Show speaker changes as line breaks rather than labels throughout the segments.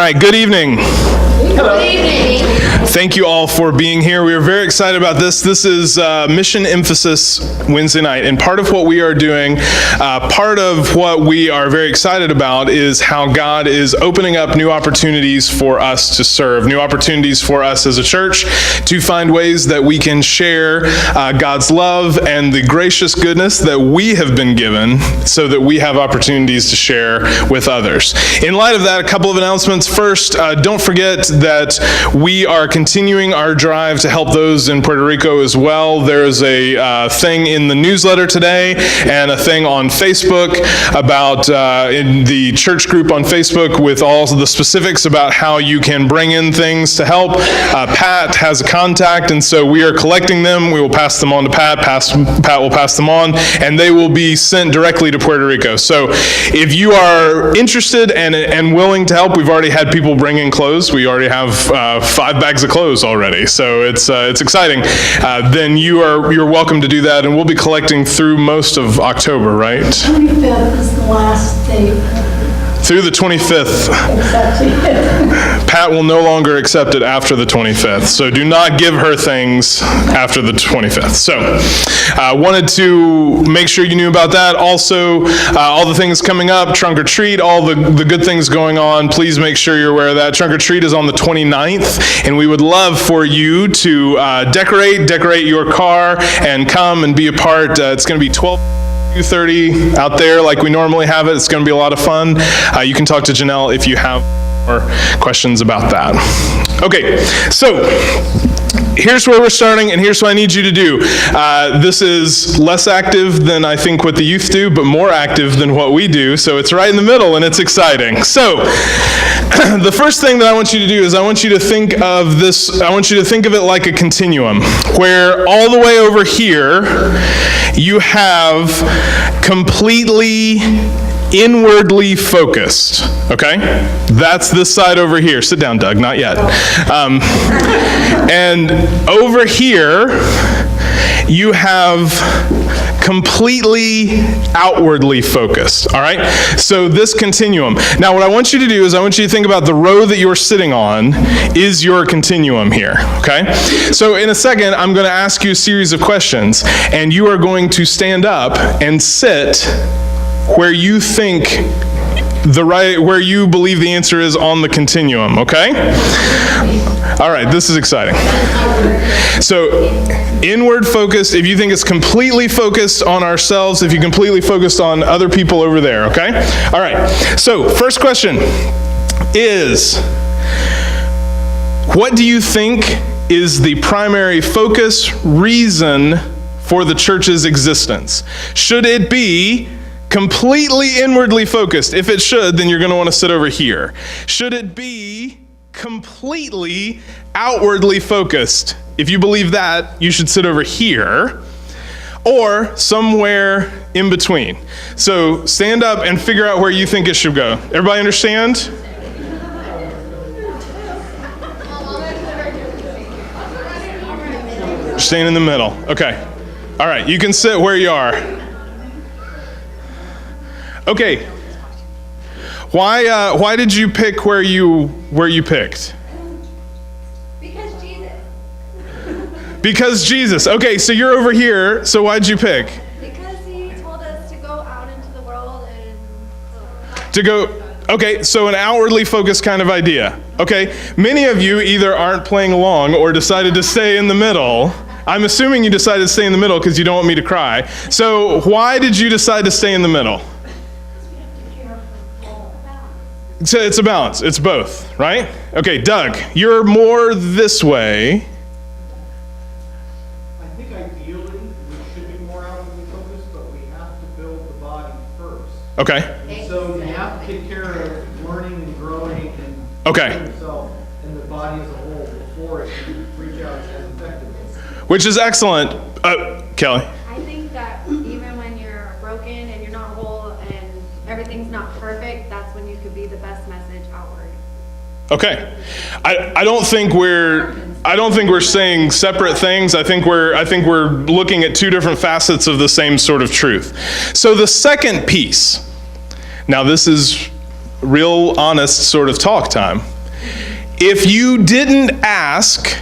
right, good evening.
Hello. Good evening.
Thank you all for being here. We are very excited about this. This is Mission Emphasis Wednesday night, and part of what we are doing, part of what we are very excited about is how God is opening up new opportunities for us to serve, new opportunities for us as a church to find ways that we can share God's love and the gracious goodness that we have been given so that we have opportunities to share with others. In light of that, a couple of announcements. First, don't forget that we are continuing our drive to help those in Puerto Rico as well. There's a thing in the newsletter today and a thing on Facebook about in the church group on Facebook with all the specifics about how you can bring in things to help. Pat has a contact, and so we are collecting them. We will pass them on to Pat. Pat will pass them on, and they will be sent directly to Puerto Rico. So if you are interested and willing to help, we've already had people bring in clothes. We already have 5 bags of clothes already, so it's exciting. Then you're welcome to do that, and we'll be collecting through most of October, right?
25th is the last date.
Through the 25th. Pat will no longer accept it after the 25th, so do not give her things after the 25th. So wanted to make sure you knew about that. Also, all the things coming up, Trunk or Treat, all the good things going on, please make sure you're aware of that. Trunk or Treat is on the 29th, and we would love for you to decorate your car and come and be a part. It's going to be 2:30 out there like we normally have it. It's going to be a lot of fun. You can talk to Janelle if you have more questions about that. Okay, so here's where we're starting, and here's what I need you to do. This is less active than I think what the youth do, but more active than what we do, so it's right in the middle, and it's exciting. So the first thing that I want you to do is I want you to think of this, I want you to think of it like a continuum, where all the way over here, you have completely inwardly focused, okay? That's this side over here. Sit down, Doug, not yet. And over here, you have completely outwardly focused, all right? So this continuum. Now what I want you to do is I want you to think about the row that you're sitting on is your continuum here, okay? So in a second, I'm going to ask you a series of questions, and you are going to stand up and sit where you think where you believe the answer is on the continuum, okay? All right, this is exciting. So, inward focused, if you think it's completely focused on ourselves, if you completely focused on other people over there, okay? All right, so first question is, what do you think is the primary focus, reason for the church's existence? Should it be completely inwardly focused? If it should, then you're going to want to sit over here. Should it be completely outwardly focused? If you believe that, you should sit over here or somewhere in between. So stand up and figure out where you think it should go. Everybody understand? Staying in the middle. Okay. All right, you can sit where you are. Okay, why did you pick where you picked?
Because Jesus.
Because Jesus. Okay, so you're over here. So why'd you pick?
Because he told us to go out into the world and
to go. Okay, so an outwardly focused kind of idea. Okay, many of you either aren't playing along or decided to stay in the middle. I'm assuming you decided to stay in the middle because you don't want me to cry. So why did you decide to stay in the middle? It's a balance. It's both, right? Okay, Doug, you're more this way.
I think ideally we should be more outwardly focused, but we have to build the body first.
Okay.
And so you have to take care of learning and growing and
Okay.
yourself and the body as a whole before it can reach out as effectively.
Which is excellent. Kelly.
I think that even when you're broken and you're not whole and everything's not perfect, that's when you could be the best message outward.
Okay. I don't think we're saying separate things. I think we're looking at two different facets of the same sort of truth. So the second piece. Now this is real honest sort of talk time. if you didn't ask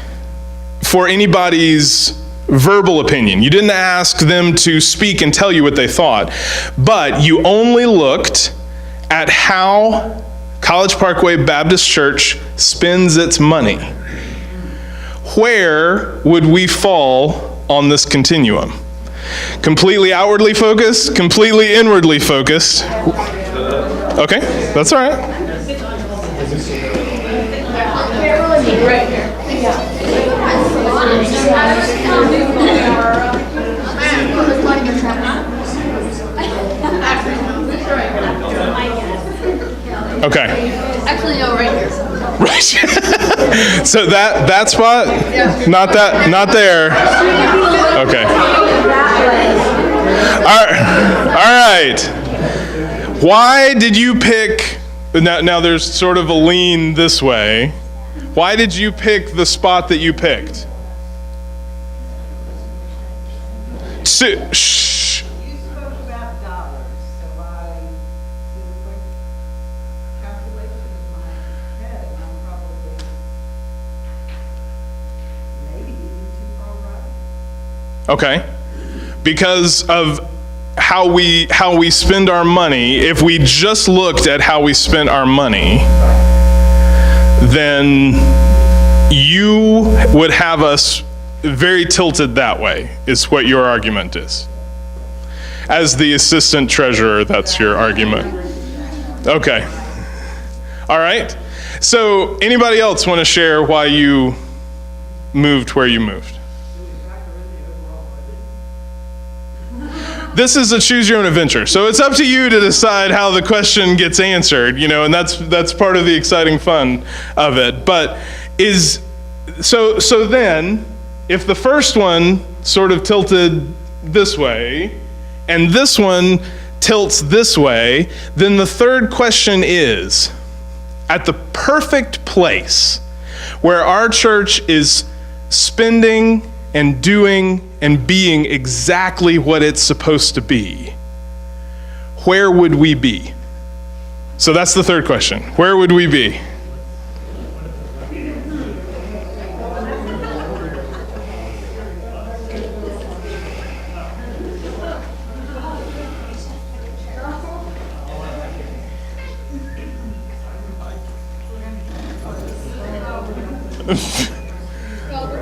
for anybody's verbal opinion, you didn't ask them to speak and tell you what they thought, but you only looked at how College Parkway Baptist Church spends its money, where would we fall on this continuum? Completely outwardly focused, completely inwardly focused? Okay, that's all right. Okay.
Actually, no, right here.
Right. So that spot? Not there. Okay. All right. Why did you pick, now there's sort of a lean this way. Why did you pick the spot that you picked? Shh.
You spoke about dollars, so I did a quick calculation in my head, and I'm probably maybe even too far right.
Okay. Because of how we spend our money, if we just looked at how we spent our money, then you would have us very tilted that way, is what your argument is. As the assistant treasurer, that's your argument. Okay. All right. So anybody else want to share why you moved where you moved? This is a choose your own adventure. So it's up to you to decide how the question gets answered, and that's part of the exciting fun of it. But so then, if the first one sort of tilted this way, and this one tilts this way, then the third question is, at the perfect place where our church is spending and doing and being exactly what it's supposed to be, where would we be? So that's the third question. Where would we be?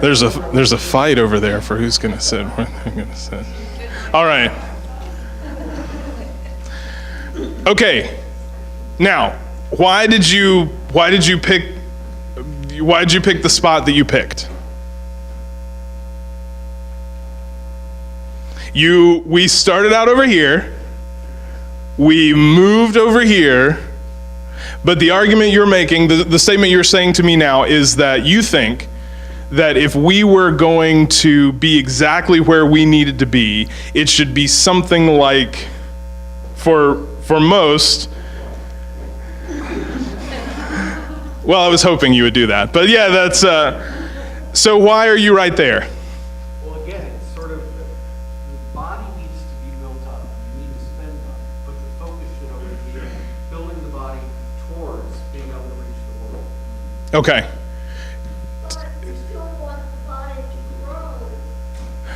There's a fight over there for who's going to sit. Where they're going to sit. All right. Okay. Now, why did you pick the spot that you picked? We started out over here. We moved over here. But the argument you're making, the statement you're saying to me now is that you think that if we were going to be exactly where we needed to be, it should be something like, for most, well, I was hoping you would do that. But yeah, that's, so why are you right there?
Well, again, it's sort of, the body needs to be built up, you need to spend on it, but the focus should always be building the body towards being able to reach the world.
Okay.
But we still want the body to grow.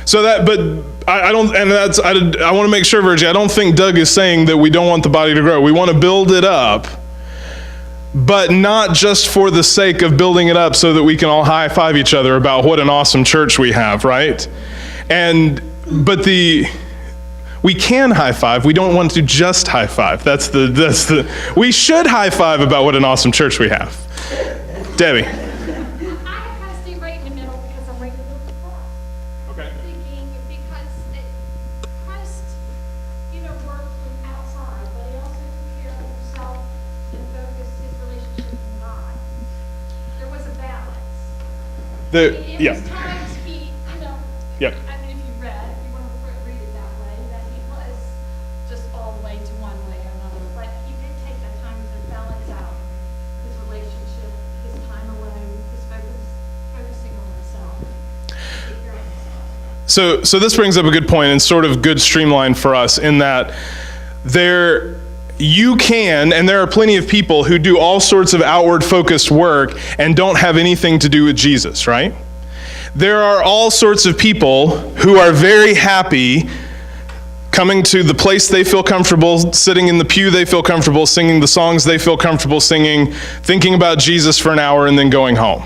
So that, but I don't, and that's, I want to make sure, Virgie, I don't think Doug is saying that we don't want the body to grow. We want to build it up, but not just for the sake of building it up so that we can all high five each other about what an awesome church we have, right? But we can high five. We don't want to just high five. We should high five about what an awesome church we have. Debbie.
I have kind of stayed right in the middle because I'm right in the middle of the cross.
Okay.
Thinking because Christ, worked from outside, but he also took care of himself and focused his relationship with God. There was a balance. In his times, he,
Yep.
I mean, if you want to read it that way, that he was just all the way to one way or another. But he did take that time to balance out his relationship, his time alone, his focusing on himself, take care of himself.
So this brings up a good point and sort of good streamline for us in that you can, and there are plenty of people who do all sorts of outward focused work and don't have anything to do with Jesus, right? There are all sorts of people who are very happy coming to the place they feel comfortable, sitting in the pew they feel comfortable, singing the songs they feel comfortable singing, thinking about Jesus for an hour, and then going home.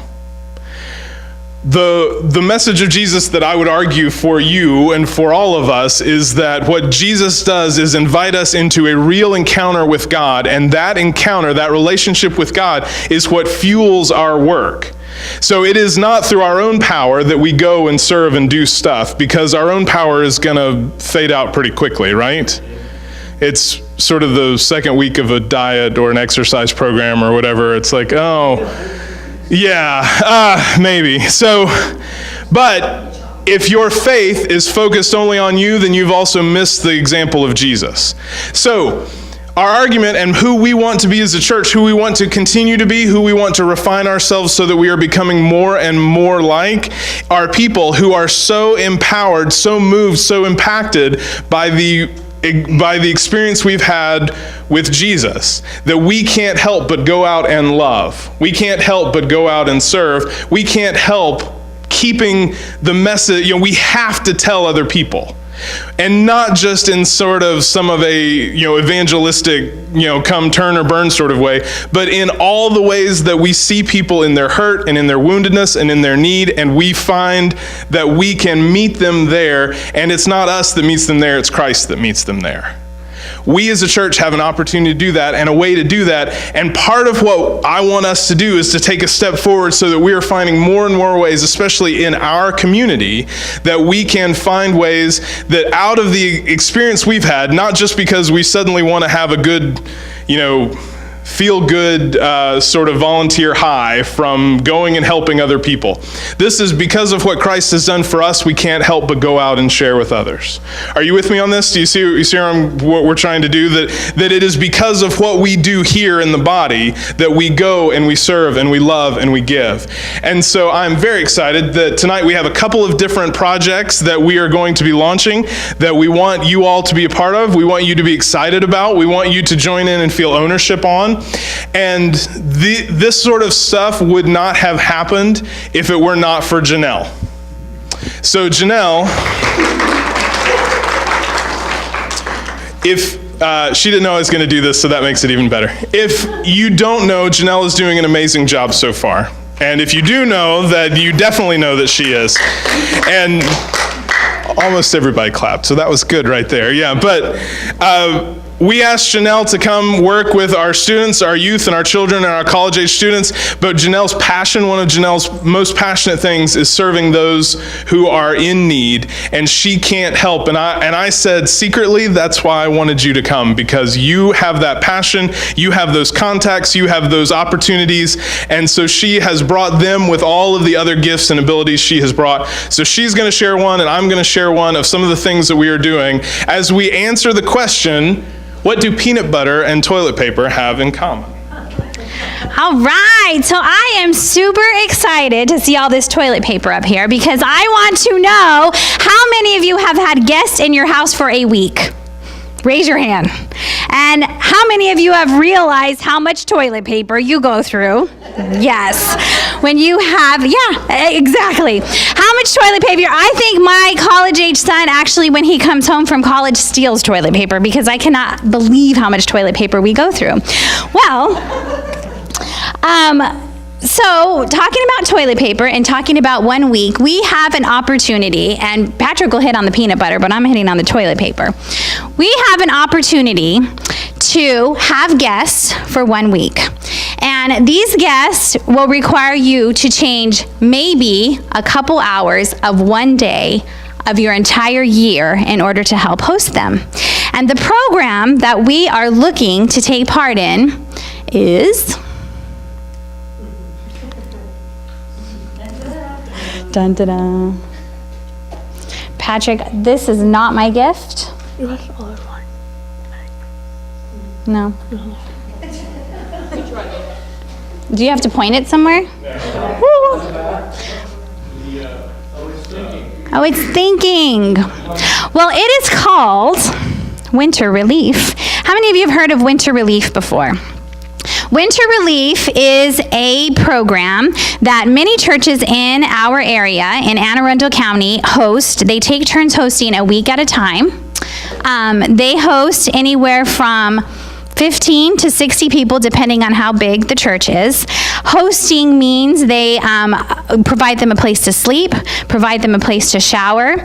The message of Jesus that I would argue for you and for all of us is that what Jesus does is invite us into a real encounter with God, and that encounter, that relationship with God, is what fuels our work. So it is not through our own power that we go and serve and do stuff, because our own power is going to fade out pretty quickly, right? It's sort of the second week of a diet or an exercise program or whatever. It's like, oh, yeah, maybe. So, but if your faith is focused only on you, then you've also missed the example of Jesus. So, our argument and who we want to be as a church, who we want to continue to be, who we want to refine ourselves so that we are becoming more and more like, are people who are so empowered, so moved, so impacted by the experience we've had with Jesus, that we can't help but go out and love. We can't help but go out and serve. We can't help keeping the message, we have to tell other people. And not just in sort of some of a, evangelistic, come turn or burn sort of way, but in all the ways that we see people in their hurt and in their woundedness and in their need, and we find that we can meet them there, and it's not us that meets them there, it's Christ that meets them there. We as a church have an opportunity to do that and a way to do that, and part of what I want us to do is to take a step forward so that we are finding more and more ways, especially in our community, that we can find ways that out of the experience we've had, not just because we suddenly want to have a good, feel-good sort of volunteer high from going and helping other people. This is because of what Christ has done for us. We can't help but go out and share with others. Are you with me on this? Do you see what we're trying to do? That it is because of what we do here in the body that we go and we serve and we love and we give. And so I'm very excited that tonight we have a couple of different projects that we are going to be launching that we want you all to be a part of. We want you to be excited about. We want you to join in and feel ownership on. And this sort of stuff would not have happened if it were not for Janelle. So Janelle, if she didn't know I was going to do this, so that makes it even better. If you don't know, Janelle is doing an amazing job so far. And if you do know, that you definitely know that she is. And almost everybody clapped, so that was good right there. Yeah, but we asked Janelle to come work with our students, our youth, and our children, and our college-age students. But Janelle's passion, one of Janelle's most passionate things, is serving those who are in need, and she can't help. And I said, secretly, that's why I wanted you to come, because you have that passion, you have those contacts, you have those opportunities, and so she has brought them with all of the other gifts and abilities she has brought. So she's going to share one, and I'm going to share one of some of the things that we are doing as we answer the question, what do peanut butter and toilet paper have in common?
All right, so I am super excited to see all this toilet paper up here because I want to know how many of you have had guests in your house for a week? Raise your hand. And how many of you have realized how much toilet paper you go through? Yes. When you have, yeah, exactly. How much toilet paper? I think my college-age son actually, when he comes home from college, steals toilet paper because I cannot believe how much toilet paper we go through. Well, so talking about toilet paper and talking about 1 week, we have an opportunity, and Patrick will hit on the peanut butter, but I'm hitting on the toilet paper. We have an opportunity to have guests for 1 week. And these guests will require you to change maybe a couple hours of one day of your entire year in order to help host them. And the program that we are looking to take part in is... Dun, dun, dun. Patrick, this is not my gift. No. Do you have to point it somewhere? Oh, it's thinking. Well, it is called Winter Relief. How many of you have heard of Winter Relief before? Winter Relief is a program that many churches in our area, in Anne Arundel County, host. They take turns hosting a week at a time. They host anywhere from 15 to 60 people, depending on how big the church is. Hosting means they provide them a place to sleep, provide them a place to shower,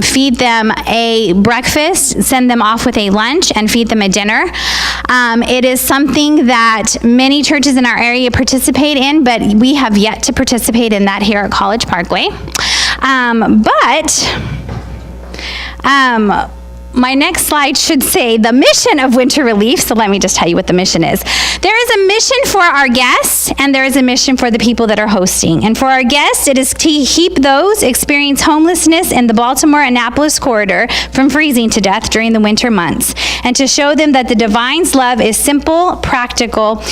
feed them a breakfast, send them off with a lunch, and feed them a dinner. It is something that many churches in our area participate in, but we have yet to participate in that here at College Parkway. My next slide should say the mission of Winter Relief, so let me just tell you what the mission is. There is a mission for our guests, and there is a mission for the people that are hosting. And for our guests, it is to keep those experience homelessness in the Baltimore-Annapolis corridor from freezing to death during the winter months, and to show them that the divine's love is simple, practical,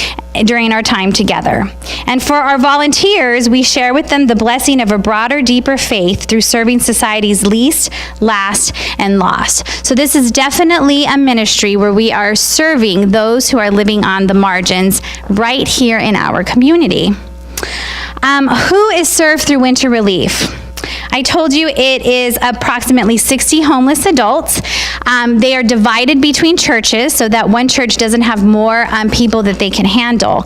during our time together. And for our volunteers, we share with them the blessing of a broader, deeper faith through serving society's least, last, and lost. So this is definitely a ministry where we are serving those who are living on the margins right here in our community. Who is served through Winter Relief? I told you it is approximately 60 homeless adults. They are divided between churches so that one church doesn't have more people that they can handle.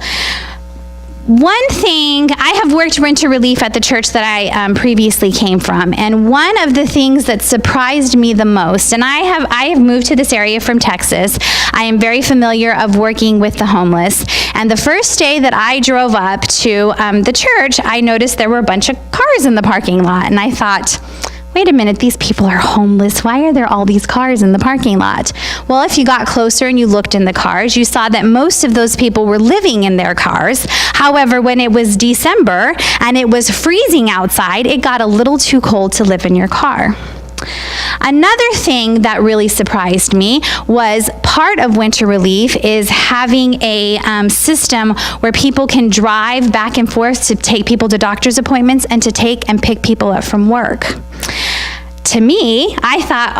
One thing, I have worked Winter Relief at the church that I previously came from, and one of the things that surprised me the most, and I have moved to this area from Texas. I am very familiar of working with the homeless, and the first day that I drove up to the church, I noticed there were a bunch of cars in the parking lot, and I thought, wait a minute, these people are homeless. Why are there all these cars in the parking lot? Well, if you got closer and you looked in the cars, you saw that most of those people were living in their cars. However, when it was December and it was freezing outside, it got a little too cold to live in your car. Another thing that really surprised me was part of Winter Relief is having a system where people can drive back and forth to take people to doctor's appointments and to take and pick people up from work. To me, I thought,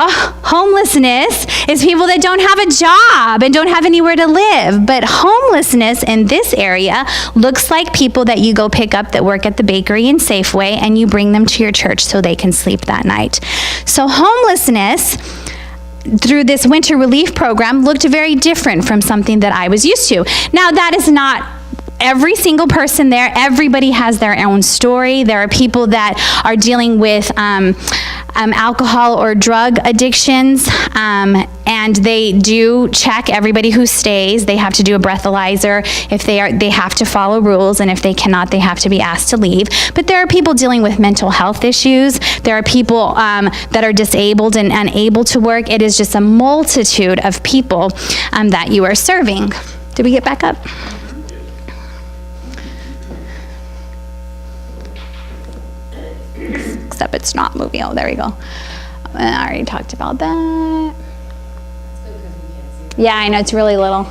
homelessness is people that don't have a job and don't have anywhere to live. But homelessness in this area looks like people that you go pick up that work at the bakery and Safeway, and you bring them to your church so they can sleep that night. So homelessness through this Winter Relief program looked very different from something that I was used to. Now, that is not every single person there. Everybody has their own story. There are people that are dealing with alcohol or drug addictions, and they do check everybody who stays. They have to do a breathalyzer. If they have to follow rules, and if they cannot, they have to be asked to leave. But there are people dealing with mental health issues. There are people that are disabled and unable to work. It is just a multitude of people that you are serving. Did we get back up? Except it's not moving. Oh, there we go. I already talked about that. Yeah, I know, it's really little.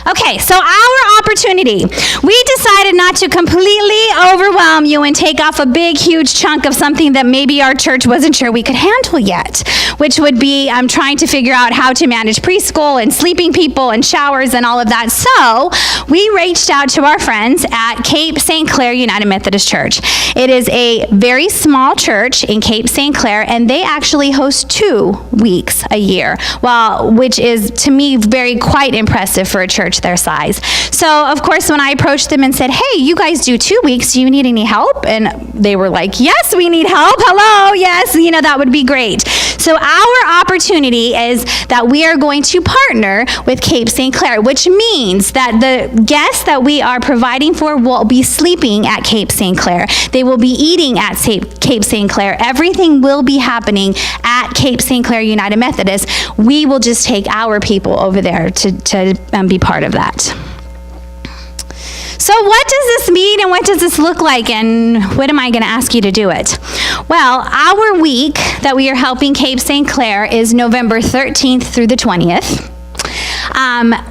Okay, so our opportunity. We decided not to completely overwhelm you and take off a big, huge chunk of something that maybe our church wasn't sure we could handle yet, which would be trying to figure out how to manage preschool and sleeping people and showers and all of that. So we reached out to our friends at Cape St. Clair United Methodist Church. It is a very small church in Cape St. Clair, and they actually host 2 weeks a year, which is, to me, quite impressive for a church their size. So, of course, when I approached them and said, hey, you guys do 2 weeks, do you need any help? And they were like, yes, we need help. Hello, yes, that would be great. So our opportunity is that we are going to partner with Cape St. Clair, which means that the guests that we are providing for will be sleeping at Cape St. Clair. They will be eating at Cape St. Clair. Everything will be happening at Cape St. Clair United Methodist. We will just take our people over there to be part of that. So what does this mean, and what does this look like, and what am I going to ask you to do it? Well, our week that we are helping Cape St. Clair is November 13th through the 20th.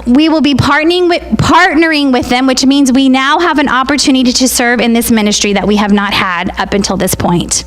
We will be partnering with them, which means we now have an opportunity to serve in this ministry that we have not had up until this point.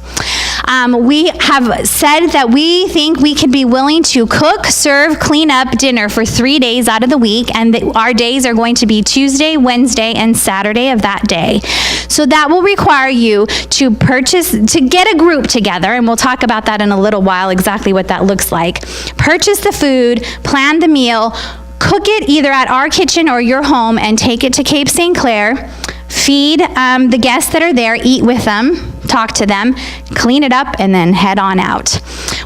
we have said that we think we could be willing to cook, serve, clean up dinner for 3 days out of the week, and our days are going to be Tuesday, Wednesday, and Saturday of that day. So that will require you to get a group together, and we'll talk about that in a little while, exactly what that looks like. Purchase the food, plan the meal, cook it either at our kitchen or your home, and take it to Cape St. Clair. Feed the guests that are there, eat with them, talk to them, clean it up, and then head on out.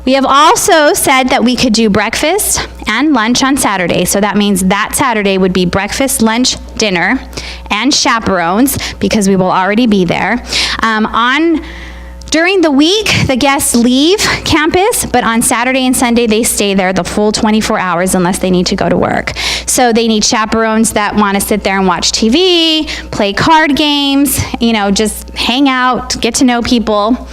We have also said that we could do breakfast and lunch on Saturday. So that means that Saturday would be breakfast, lunch, dinner, and chaperones, because we will already be there. During the week, the guests leave campus, but on Saturday and Sunday, they stay there the full 24 hours unless they need to go to work. So they need chaperones that want to sit there and watch TV, play card games, just hang out, get to know people.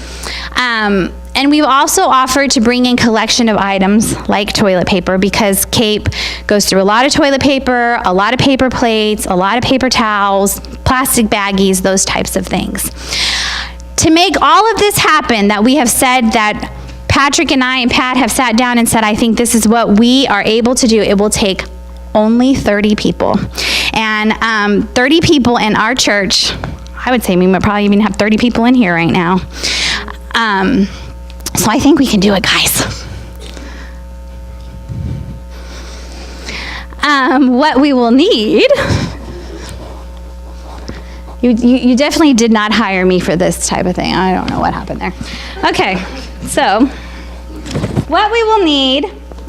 And we've also offered to bring in collection of items like toilet paper, because Cape goes through a lot of toilet paper, a lot of paper plates, a lot of paper towels, plastic baggies, those types of things. To make all of this happen, that we have said that Patrick and I and Pat have sat down and said, I think this is what we are able to do. It will take only 30 people. And 30 people in our church, I would say we might probably even have 30 people in here right now. So I think we can do it, guys. What we will need... You definitely did not hire me for this type of thing. I don't know what happened there. Okay, so what we will need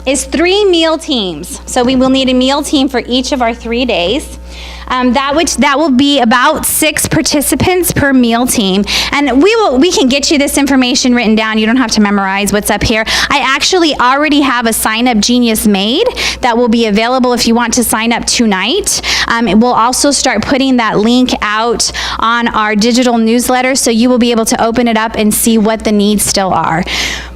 is 3 meal teams. So we will need a meal team for each of our 3 days. That will be about 6 participants per meal team. And we can get you this information written down. You don't have to memorize what's up here. I actually already have a sign-up genius made that will be available if you want to sign up tonight. We'll also start putting that link out on our digital newsletter, so you will be able to open it up and see what the needs still are.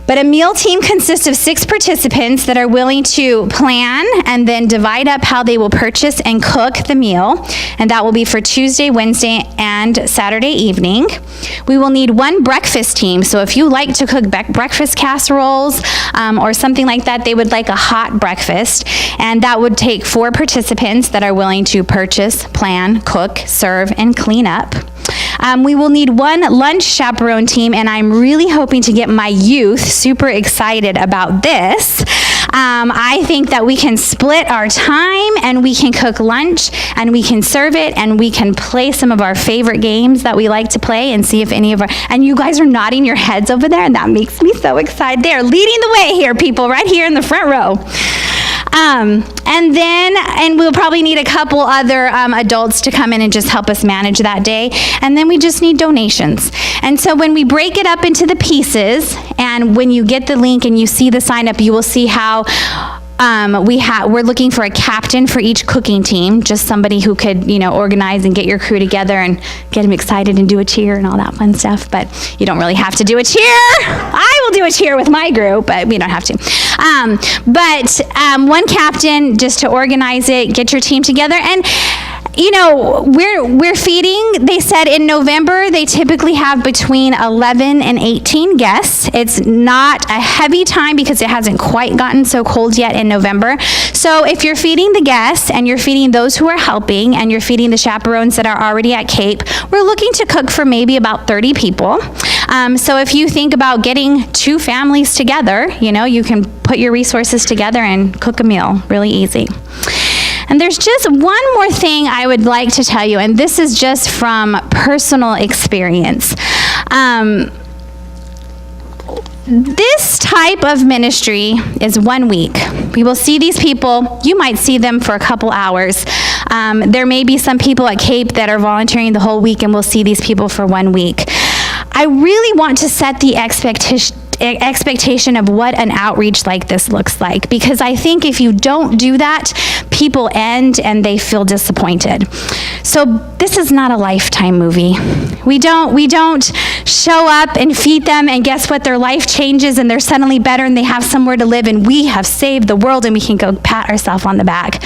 But a meal team consists of 6 participants that are willing to plan and then divide up how they will purchase and cook the meal. And that will be for Tuesday, Wednesday, and Saturday evening. We will need 1 breakfast team. So if you like to cook breakfast casseroles or something like that, they would like a hot breakfast. And that would take 4 participants that are willing to purchase, plan, cook, serve, and clean up. We will need 1 lunch chaperone team, and I'm really hoping to get my youth super excited about this. I think that we can split our time, and we can cook lunch, and we can serve it, and we can play some of our favorite games that we like to play, and see if any of our, and you guys are nodding your heads over there, and that makes me so excited. They're leading the way here, people, right here in the front row. And we'll probably need a couple other adults to come in and just help us manage that day. And then we just need donations. And so when we break it up into the pieces, and when you get the link and you see the sign up, you will see how we're looking for a captain for each cooking team, just somebody who could, organize and get your crew together and get them excited and do a cheer and all that fun stuff. But you don't really have to do a cheer. I will do a cheer with my group, but we don't have to. But 1 captain just to organize it, get your team together. And we're feeding, they said in November, they typically have between 11 and 18 guests. It's not a heavy time because it hasn't quite gotten so cold yet in November. So if you're feeding the guests, and you're feeding those who are helping, and you're feeding the chaperones that are already at Cape, we're looking to cook for maybe about 30 people. So if you think about getting 2 families together, you can put your resources together and cook a meal really easy. And there's just one more thing I would like to tell you, and this is just from personal experience. This type of ministry is 1 week. We will see these people. You might see them for a couple hours. There may be some people at Cape that are volunteering the whole week, and we'll see these people for 1 week. I really want to set the expectation of what an outreach like this looks like, because I think if you don't do that, people end and they feel disappointed. So this is not a Lifetime movie. We don't show up and feed them, and guess what? Their life changes and they're suddenly better and they have somewhere to live, and we have saved the world and we can go pat ourselves on the back.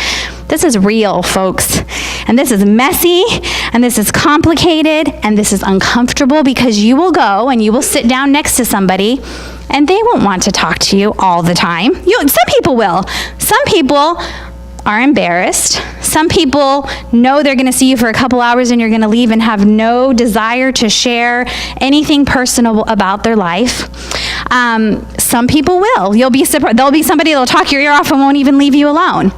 This is real, folks. And this is messy, and this is complicated, and this is uncomfortable because you will go and you will sit down next to somebody and they won't want to talk to you all the time. Some people will. Some people are embarrassed. Some people know they're going to see you for a couple hours and you're going to leave and have no desire to share anything personal about their life. Some people will. You'll be surprised. There'll be somebody that'll talk your ear off and won't even leave you alone.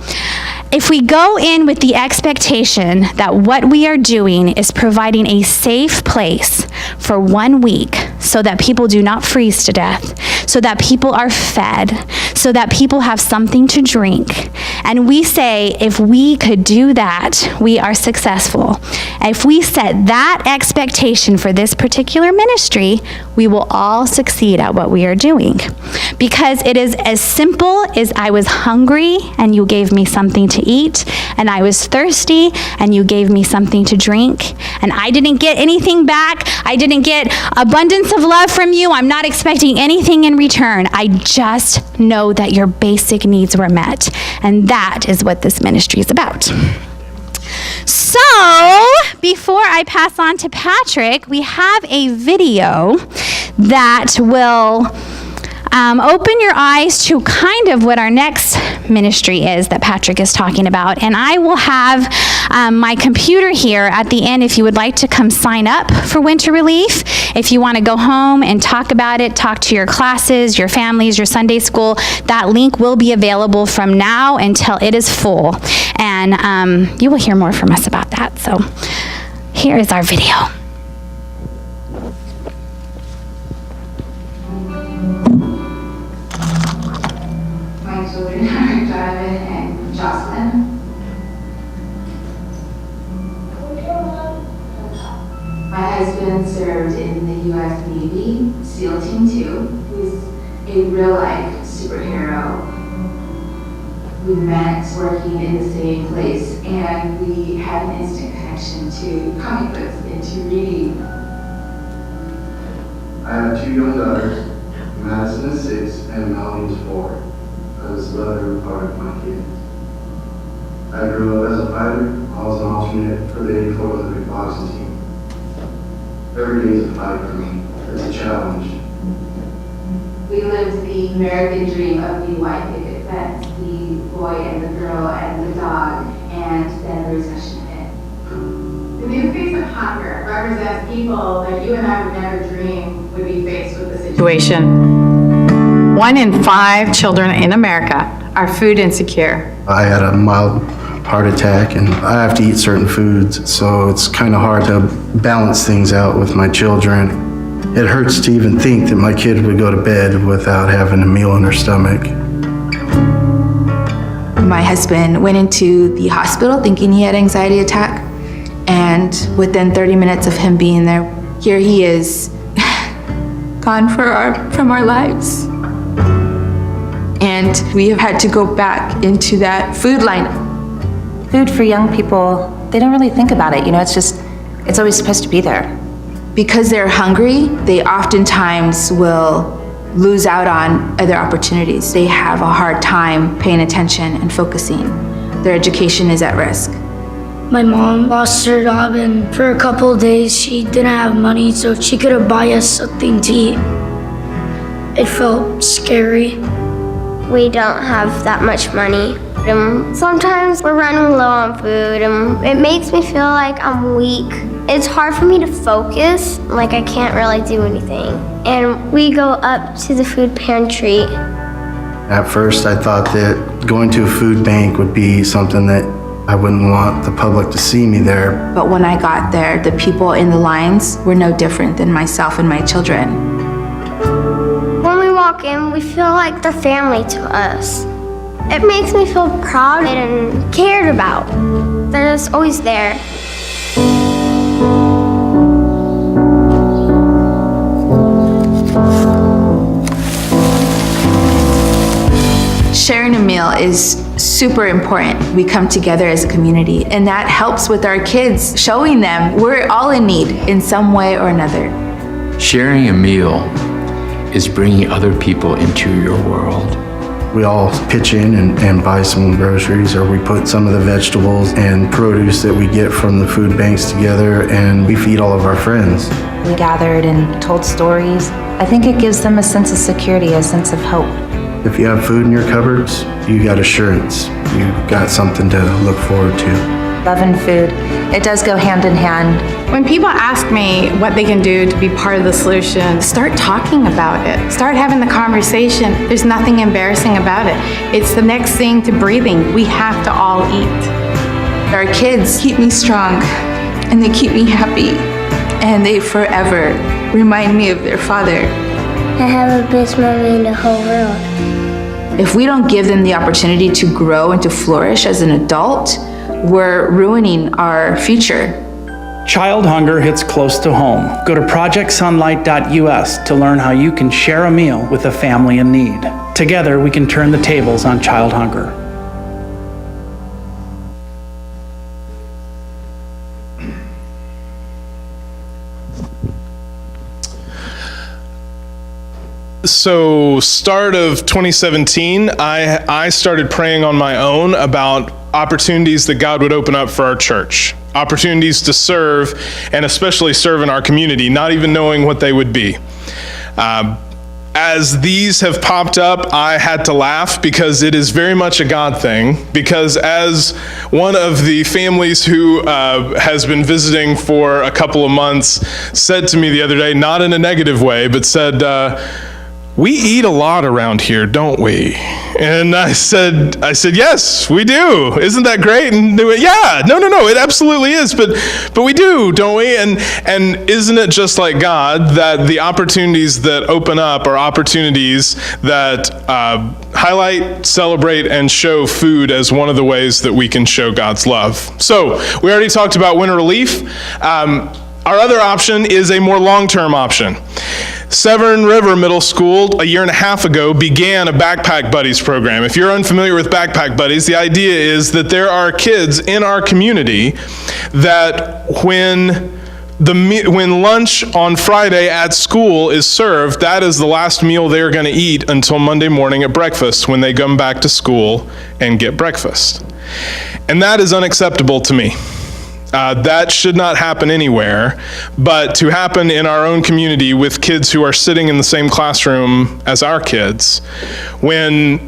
If we go in with the expectation that what we are doing is providing a safe place for 1 week so that people do not freeze to death, so that people are fed, so that people have something to drink, and we say if we could do that, we are successful. If we set that expectation for this particular ministry, we will all succeed at what we are doing. Because it is as simple as I was hungry and you gave me something to eat, and I was thirsty and you gave me something to drink, and I didn't get anything back. I didn't get abundance of love from you. I'm not expecting anything in return. I just know that your basic needs were met, and that is what this ministry is about. So, before I pass on to Patrick, we have a video that will open your eyes to kind of what our next ministry is that Patrick is talking about. And I will have my computer here at the end if you would like to come sign up for Winter Relief. If you want to go home and talk about it, talk to your classes, your families, your Sunday school, that link will be available from now until it is full. And you will hear more from us about that. So here is our video.
My children are Jonathan and Jocelyn. My husband served in the U.S. Navy, SEAL Team 2. He's a real-life superhero. We met working in the same place, and we had an instant connection to comic books and to reading.
I have 2 young daughters. Madison is 6 and Melanie is 4. I was the other part of my kids. I grew up as a fighter. I was an alternate for the 84 Olympic boxing team. Every day is a fight for me. It's a challenge.
We lived the American dream of the white picket fence, the boy and the girl and the dog, and then the recession hit.
The new face of hunger represents people that you and I would never dream would be faced with the situation.
1 in 5 children in America are food insecure.
I had a mild heart attack and I have to eat certain foods, so it's kind of hard to balance things out with my children. It hurts to even think that my kid would go to bed without having a meal in her stomach.
My husband went into the hospital thinking he had an anxiety attack, and within 30 minutes of him being there, here he is, gone from our lives. And we have had to go back into that food line.
Food for young people, they don't really think about it, it's always supposed to be there.
Because they're hungry, they oftentimes will lose out on other opportunities. They have a hard time paying attention and focusing. Their education is at risk.
My mom lost her job, and for a couple of days she didn't have money, so she couldn't buy us something to eat. It felt scary.
We don't have that much money. Sometimes we're running low on food, and it makes me feel like I'm weak. It's hard for me to focus, like I can't really do anything. And we go up to the food pantry.
At first, I thought that going to a food bank would be something that I wouldn't want the public to see me there.
But when I got there, the people in the lines were no different than myself and my children.
When we walk in, we feel like they're family to us. It makes me feel proud and cared about. They're just always there.
Sharing a meal is super important. We come together as a community, and that helps with our kids, showing them we're all in need in some way or another.
Sharing a meal is bringing other people into your world.
we all pitch in and buy some groceries, or we put some of the vegetables and produce that we get from the food banks together, and we feed all of our friends.
We gathered and told stories. I think it gives them a sense of security, a sense of hope.
If you have food in your cupboards, you got assurance. You got something to look forward to.
Love and food, it does go hand in hand.
When people ask me what they can do to be part of the solution, start talking about it. Start having the conversation. There's nothing embarrassing about it. It's the next thing to breathing. We have to all eat.
Our kids keep me strong, and they keep me happy, and they forever remind me of their father.
I have the best mommy in the whole world.
If we don't give them the opportunity to grow and to flourish as an adult, we're ruining our future.
Child hunger hits close to home. Go to projectsunlight.us to learn how you can share a meal with a family in need. Together, we can turn the tables on child hunger.
So, start of 2017, I started praying on my own about opportunities that God would open up for our church, opportunities to serve, and especially serve in our community, not even knowing what they would be. As these have popped up, I had to laugh because it is very much a God thing. Because as one of the families who has been visiting for a couple of months said to me the other day, not in a negative way, but said, "We eat a lot around here, don't we?" And I said, "Yes, we do. Isn't that great?" And they went, "Yeah, no, it absolutely is. But we do, don't we?" And isn't it just like God that the opportunities that open up are opportunities that highlight, celebrate, and show food as one of the ways that we can show God's love? So we already talked about winter relief. Our other option is a more long-term option. Severn River Middle School, a year and a half ago, began a Backpack Buddies program. If you're unfamiliar with Backpack Buddies, the idea is that there are kids in our community that when lunch on Friday at school is served, that is the last meal they're going to eat until Monday morning at breakfast when they come back to school and get breakfast. And that is unacceptable to me. That should not happen anywhere, but to happen in our own community with kids who are sitting in the same classroom as our kids, when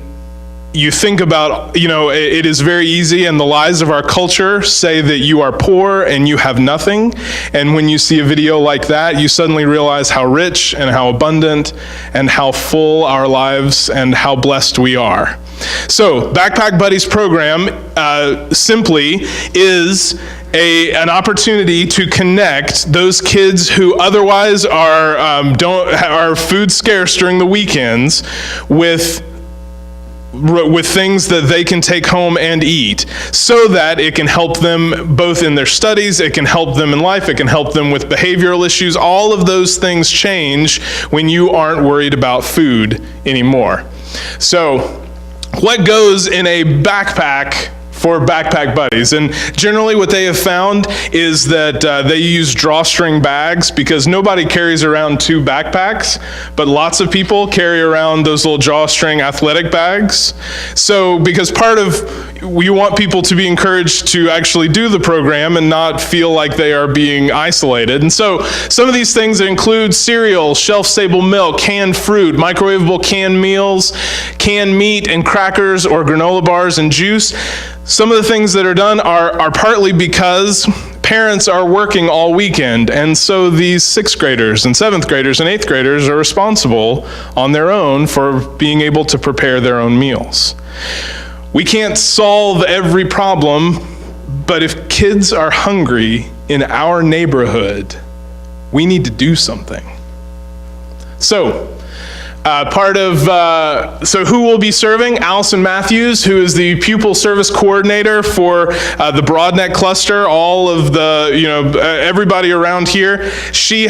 you think about, it is very easy, and the lies of our culture say that you are poor and you have nothing, and when you see a video like that, you suddenly realize how rich and how abundant and how full our lives and how blessed we are. So, Backpack Buddies program simply is an opportunity to connect those kids who otherwise are food scarce during the weekends with things that they can take home and eat, so that it can help them both in their studies, it can help them in life, it can help them with behavioral issues. All of those things change when you aren't worried about food anymore. So, what goes in a backpack for Backpack Buddies? And generally what they have found is that they use drawstring bags, because nobody carries around 2 backpacks, but lots of people carry around those little drawstring athletic bags. So because we want people to be encouraged to actually do the program and not feel like they are being isolated. And so some of these things include cereal, shelf-stable milk, canned fruit, microwavable canned meals, canned meat and crackers or granola bars and juice. Some of the things that are done are partly because parents are working all weekend, and so these 6th graders and 7th graders and 8th graders are responsible on their own for being able to prepare their own meals. We can't solve every problem, but if kids are hungry in our neighborhood, we need to do something. So, so who will be serving? Allison Matthews, who is the pupil service coordinator for the Broadneck cluster, all of the, everybody around here. She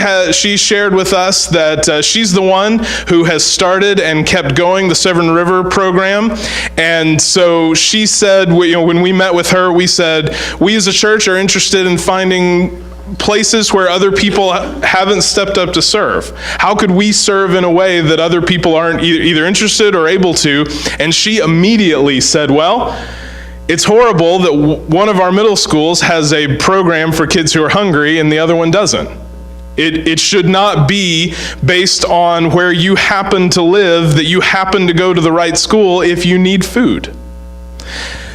shared with us that she's the one who has started and kept going the Severn River program. And so she said, when we met with her, we said, we as a church are interested in finding places where other people haven't stepped up to serve? How could we serve in a way that other people aren't either interested or able to? And she immediately said, well, it's horrible that one of our middle schools has a program for kids who are hungry and the other one doesn't. It should not be based on where you happen to live, that you happen to go to the right school if you need food.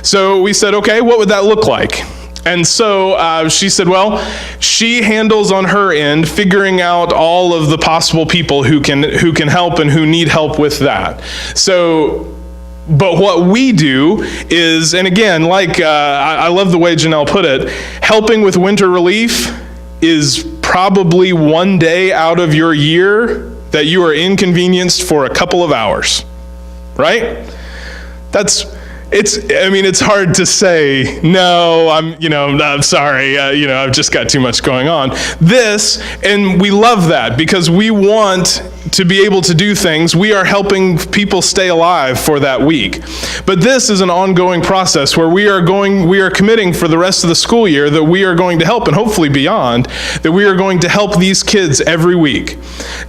So we said, okay, what would that look like? And so she said, well, she handles on her end figuring out all of the possible people who can help and who need help with that. So, but what we do is, and again, like I love the way Janelle put it, helping with winter relief is probably one day out of your year that you are inconvenienced for a couple of hours, right? It's hard to say, no, I'm sorry, I've just got too much going on. And we love that because we want to be able to do things. We are helping people stay alive for that week. But this is an ongoing process where we are committing for the rest of the school year that we are going to help, and hopefully beyond, that we are going to help these kids every week.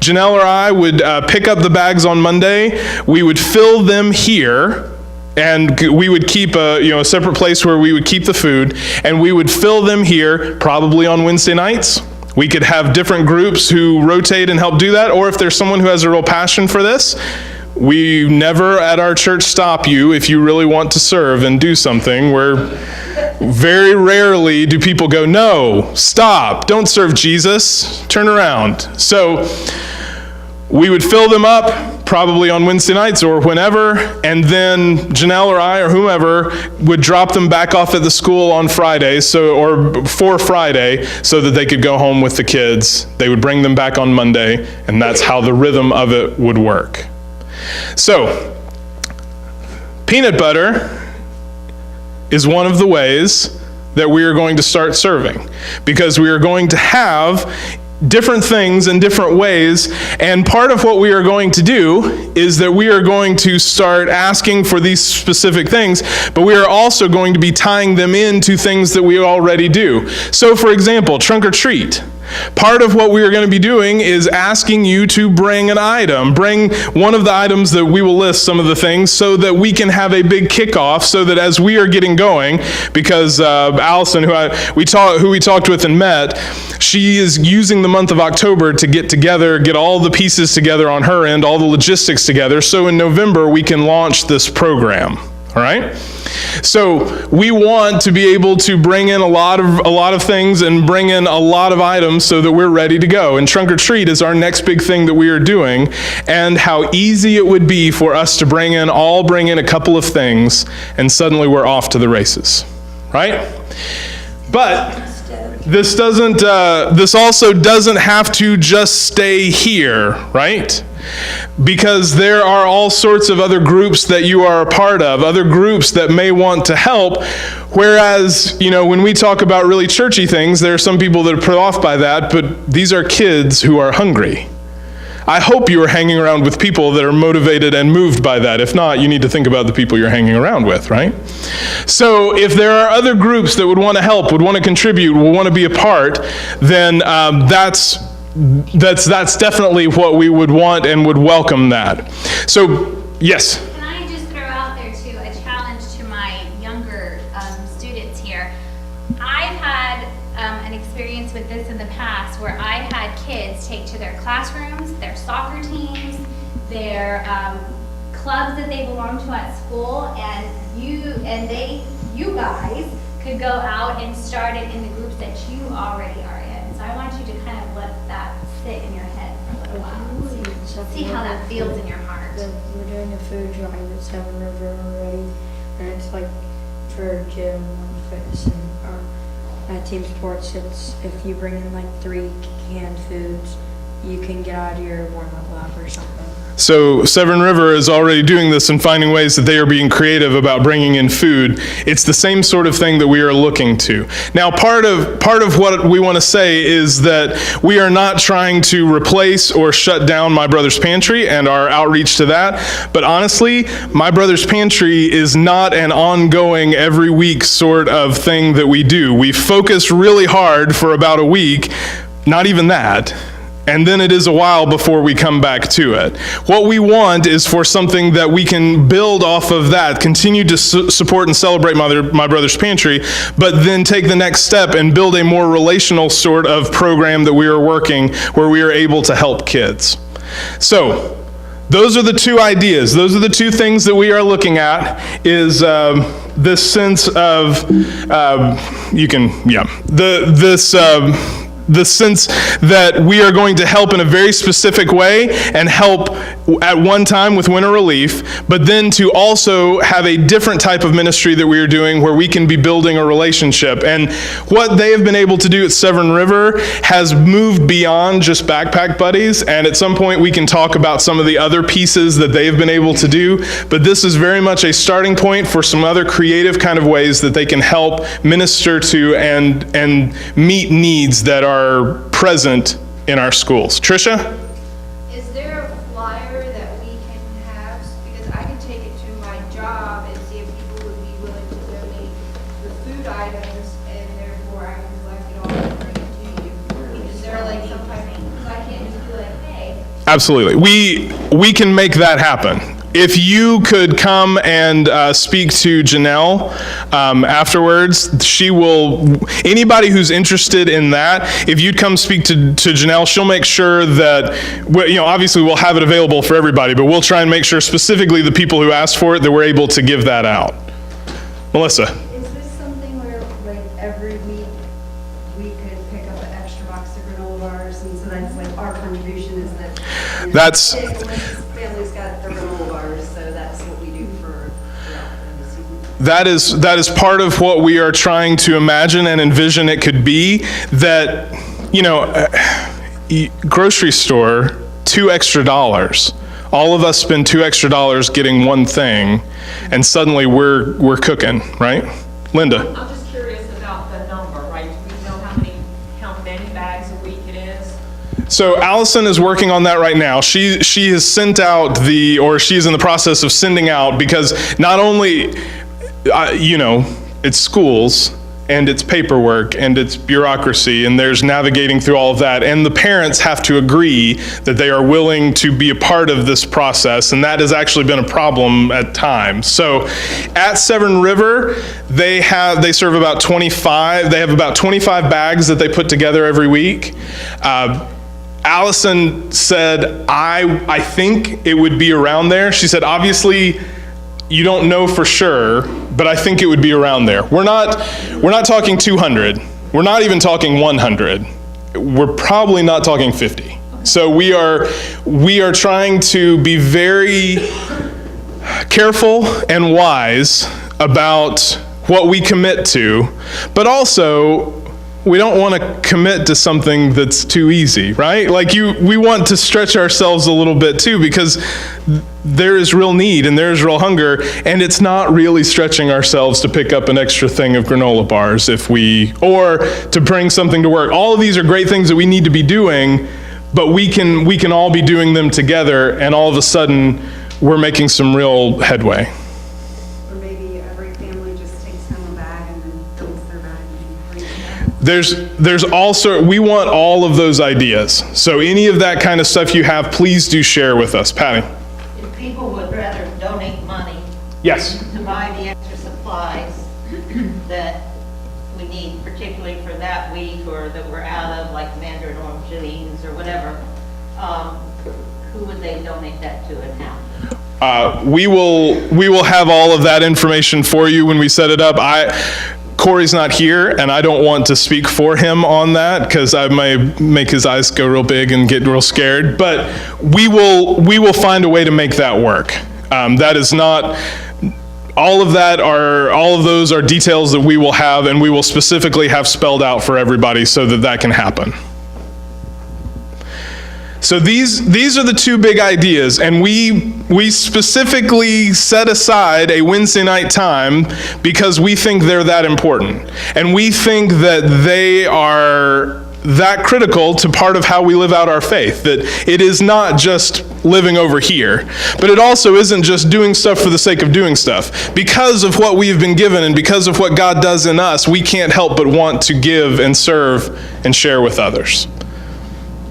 Janelle or I would pick up the bags on Monday. We would fill them here, and we would keep a separate place where we would keep the food, and we would fill them here probably on Wednesday nights. We could have different groups who rotate and help do that, or if there's someone who has a real passion for this, we never at our church stop you if you really want to serve and do something. Very rarely do people go, no, stop, don't serve Jesus, turn around. So we would fill them up probably on Wednesday nights or whenever, and then Janelle or I or whomever would drop them back off at the school on Friday, or for Friday, so that they could go home with the kids. They would bring them back on Monday, and that's how the rhythm of it would work. So, peanut butter is one of the ways that we are going to start serving, because we are going to have different things in different ways, and part of what we are going to do is that we are going to start asking for these specific things, but we are also going to be tying them into things that we already do. So for example, trunk or treat. Part of what we are going to be doing is asking you to bring an item. Bring one of the items that we will list, some of the things, so that we can have a big kickoff, so that as we are getting going, because Allison, who we talked with and met, she is using the month of October to get all the pieces together on her end, all the logistics together, so in November we can launch this program. All right? So we want to be able to bring in a lot of things and bring in a lot of items so that we're ready to go. And trunk or treat is our next big thing that we are doing, and how easy it would be for us to bring in a couple of things, and suddenly we're off to the races, right? But this also doesn't have to just stay here, right? Because there are all sorts of other groups that you are a part of, other groups that may want to help. Whereas, when we talk about really churchy things, there are some people that are put off by that, but these are kids who are hungry. I hope you are hanging around with people that are motivated and moved by that. If not, you need to think about the people you're hanging around with, right? So if there are other groups that would want to help, would want to contribute, would want to be a part, then that's definitely what we would want and would welcome that. So, yes?
Can I just throw out there too a challenge to my younger students here? I've had an experience with this in the past where I had kids take to their classrooms, their soccer teams, their clubs that they belong to at school, and you guys could go out and start it in the groups that you already are in. So I want you to kind of let that sit in your head for a little while. See how that feels in your heart.
We're doing a food drive at Seven River already, and it's like for gym and fitness and our team sports. It's if you bring in like 3 canned foods,
you can get out of your warm-up lap or something.
So Severn River is already doing this and finding ways that they are being creative about bringing in food. It's the same sort of thing that we are looking to. Now, part of what we want to say is that we are not trying to replace or shut down My Brother's Pantry and our outreach to that. But honestly, My Brother's Pantry is not an ongoing every week sort of thing that we do. We focus really hard for about a week, not even that. And then it is a while before we come back to it. What we want is for something that we can build off of that, continue to support and celebrate My Brother's Pantry, but then take the next step and build a more relational sort of program that we are working where we are able to help kids. So, those are the two ideas. Those are the two things that we are looking at, is this sense of, the sense that we are going to help in a very specific way and help at one time with winter relief, but then to also have a different type of ministry that we are doing where we can be building a relationship. And what they have been able to do at Severn River has moved beyond just backpack buddies, and at some point we can talk about some of the other pieces that they have been able to do, but this is very much a starting point for some other creative kind of ways that they can help minister to and meet needs that are present in our schools. Tricia?
Is there a flyer that we can have? Because I can take it to my job and see if people would be willing to donate the food items, and therefore I can collect it all and bring it to you. Is there like some type of, because I can't just be like, hey. Absolutely.
We can make that happen. If you could come and speak to Janelle afterwards, she will, anybody who's interested in that, if you'd come speak to Janelle, she'll make sure that, obviously we'll have it available for everybody, but we'll try and make sure specifically the people who asked for it, that we're able to give that out. Melissa?
Is this something where, like, every week we could pick up an extra box of granola bars, and so that's like our contribution is that
That's...
family's got their granola bars, so that's what we do for the season.
That is part of what we are trying to imagine and envision it could be, that, grocery store, $2 extra. All of us spend $2 extra getting one thing, and suddenly we're cooking, right? Linda?
I'm just curious about the number, right? Do we know how many bags a week it is?
So Allison is working on that right now. She has sent out she's in the process of sending out, because not only, it's schools and it's paperwork and it's bureaucracy and there's navigating through all of that, and the parents have to agree that they are willing to be a part of this process, and that has actually been a problem at times. So at Severn River, they serve about 25, they have about 25 bags that they put together every week. Allison said, I think it would be around there. She said, obviously, you don't know for sure, but I think it would be around there. We're not talking 200. We're not even talking 100. We're probably not talking 50. So we are trying to be very careful and wise about what we commit to, but also we don't want to commit to something that's too easy, right? We want to stretch ourselves a little bit too, because there is real need and there is real hunger, and it's not really stretching ourselves to pick up an extra thing of granola bars or to bring something to work. All of these are great things that we need to be doing, but we can all be doing them together, and all of a sudden we're making some real headway.
Or maybe every family just takes home a bag and then fills their bag and brings it back.
There's also, we want all of those ideas. So any of that kind of stuff you have, please do share with us. Patty?
If people would rather donate money
Yes.
to buy the extra supplies that we need, particularly for that week or that we're out of, like mandarin orange juliennes or whatever, who would they donate that to and how?
We will have all of that information for you when we set it up. Corey's not here, and I don't want to speak for him on that, because I may make his eyes go real big and get real scared. But we will find a way to make that work. That is not. All of those are details that we will have, and we will specifically have spelled out for everybody so that can happen. So these are the two big ideas, and we specifically set aside a Wednesday night time because we think they're that important. And we think that they are that critical to part of how we live out our faith, that it is not just living over here, but it also isn't just doing stuff for the sake of doing stuff. Because of what we've been given and because of what God does in us, we can't help but want to give and serve and share with others.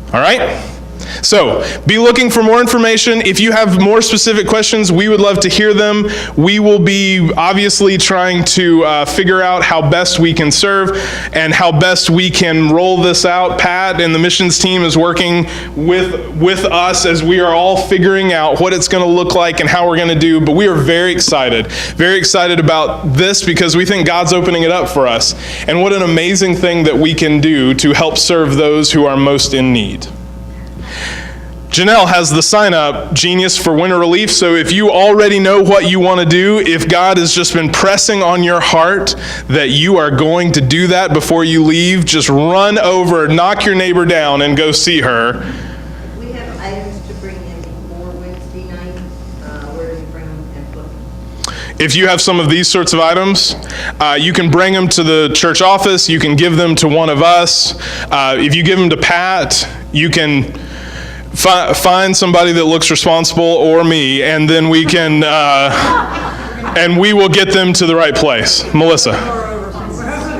All right? So, be looking for more information. If you have more specific questions, we would love to hear them. We will be obviously trying to figure out how best we can serve and how best we can roll this out. Pat and the missions team is working with us as we are all figuring out what it's going to look like and how we're going to do. But we are very excited about this because we think God's opening it up for us. And what an amazing thing that we can do to help serve those who are most in need. Janelle has the sign-up Genius for Winter Relief, so if you already know what you want to do, if God has just been pressing on your heart that you are going to do that before you leave, just run over, knock your neighbor down, and go see her.
We have items to bring in before Wednesday night. Where do we bring them and put them?
If you have some of these sorts of items, you can bring them to the church office, you can give them to one of us. If you give them to Pat, you can find somebody that looks responsible or me, and then we can, and we will get them to the right place. Melissa.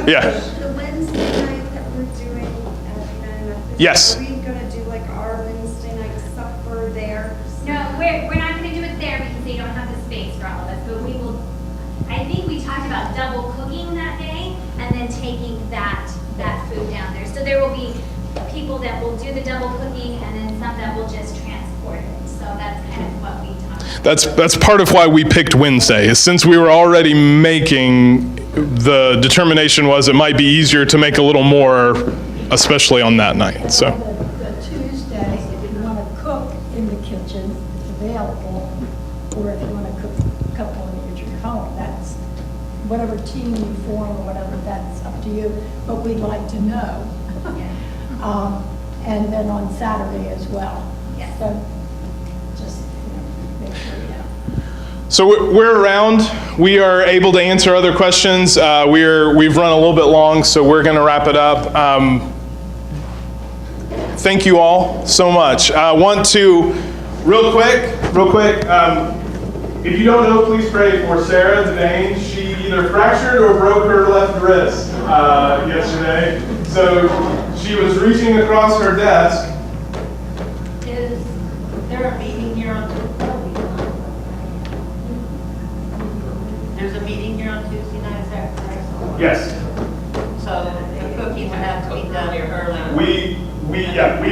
Yeah.
The Wednesday night that we're doing at United Methodist,
Yes.
are we going to do like our Wednesday night supper there?
No, we're not going to do it there because they don't have the space for all of us, but we will, I think we talked about double cooking that day and then taking that food down there. So there will be people that will do the double cooking and then some that will just transport it. So that's kind of what we talked about.
That's part of why we picked Wednesday, is since we were already making, the determination was it might be easier to make a little more, especially on that night, so.
The Tuesday, if you want to cook in the kitchen, it's available, or if you want to cook a couple at your home, that's whatever team you form or whatever, that's up to you, but we'd like to know. And then on Saturday as well.
Yes.
So just, make sure you know.
So we're around. We are able to answer other questions. We've run a little bit long, so we're going to wrap it up. Thank you all so much. I want to, real quick, if you don't know, please pray for Sarah Denane. She either fractured or broke her left wrist yesterday. So she was reaching across her desk.
Is there a meeting here on Tuesday? There's a meeting here on Tuesday night, is that correct?
Yes.
So the cooking would have to be done here early.
We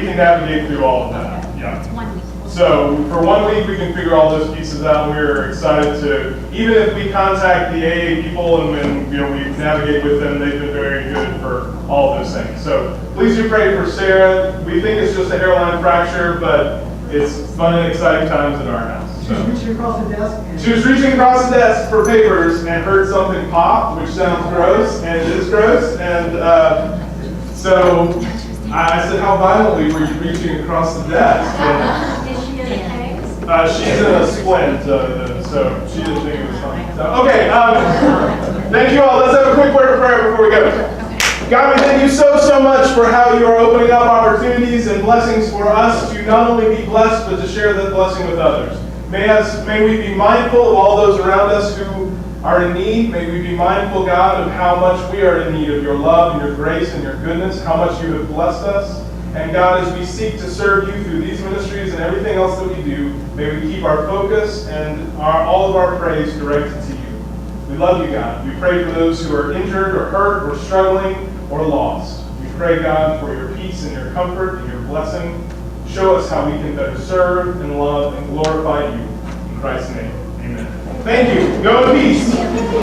can navigate through all of that. Yeah.
It's 1 week.
So for 1 week, we can figure all those pieces out. We're excited to, even if we contact the AA people and we navigate with them, they've been very good for all of those things. So please do pray for Sarah. We think it's just a hairline fracture, but it's fun and exciting times in our house. So.
She was reaching across the desk.
She was reaching across the desk for papers and heard something pop, which sounds gross, and it is gross. And so I said, how violently were you reaching across the desk? And, she's in a splint, so she didn't think it was funny. So, okay, thank you all. Let's have a quick word of prayer before we go. God, we thank you so much for how you are opening up opportunities and blessings for us to not only be blessed, but to share that blessing with others. May we be mindful of all those around us who are in need. May we be mindful, God, of how much we are in need of your love and your grace and your goodness, how much you have blessed us. And God, as we seek to serve you through these ministries and everything else that we do, may we keep our focus and all of our praise directed to you. We love you, God. We pray for those who are injured or hurt or struggling or lost. We pray, God, for your peace and your comfort and your blessing. Show us how we can better serve and love and glorify you. In Christ's name, amen. Thank you. Go in peace.